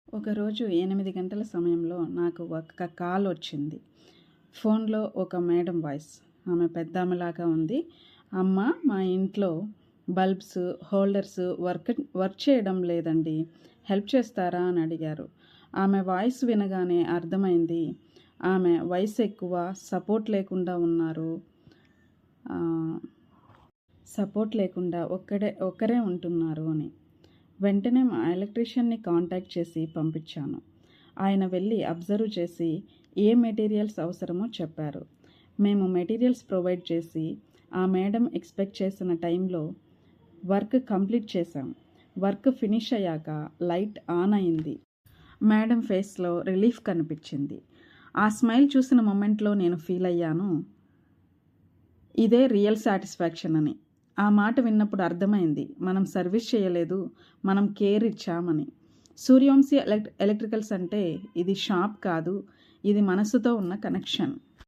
ఒకరోజు 8 గంటల సమయంలో నాకు ఒక కాల్ వచ్చింది. ఫోన్లో ఒక మేడం వాయిస్. ఆమె పెద్దామెలాగా ఉంది. అమ్మ, మా ఇంట్లో బల్బ్స్, హోల్డర్స్ వర్క్ చేయడం లేదండి. హెల్ప్ చేస్తారా అని అడిగారు. ఆమె వాయిస్ వినగానే అర్థమైంది. ఆమె వయసు ఎక్కువ, సపోర్ట్ లేకుండా ఒక్కరే ఉంటున్నారు అని. వెంటనే మా ఎలక్ట్రీషియన్ని కాంటాక్ట్ చేసి పంపించాను. ఆయన వెళ్ళి అబ్జర్వ్ చేసి ఏ మెటీరియల్స్ అవసరమో చెప్పారు. మేము మెటీరియల్స్ ప్రొవైడ్ చేసి ఆ మేడం ఎక్స్పెక్ట్ చేసిన టైంలో వర్క్ కంప్లీట్ చేశాం. వర్క్ ఫినిష్ అయ్యాక లైట్ ఆన్ అయింది. మేడం ఫేస్లో రిలీఫ్ కనిపించింది. ఆ స్మైల్ చూసిన మొమెంట్లో నేను ఫీల్ అయ్యాను, ఇదే రియల్ సాటిస్ఫాక్షన్ అని. ఆ మాట విన్నప్పుడు అర్థమైంది, మనం సర్వీస్ చేయలేదు, మనం కేర్ ఇచ్చామని. సూర్యవంశీ ఎలక్ట్రికల్స్ అంటే ఇది షాప్ కాదు, ఇది మనసుతో ఉన్న కనెక్షన్.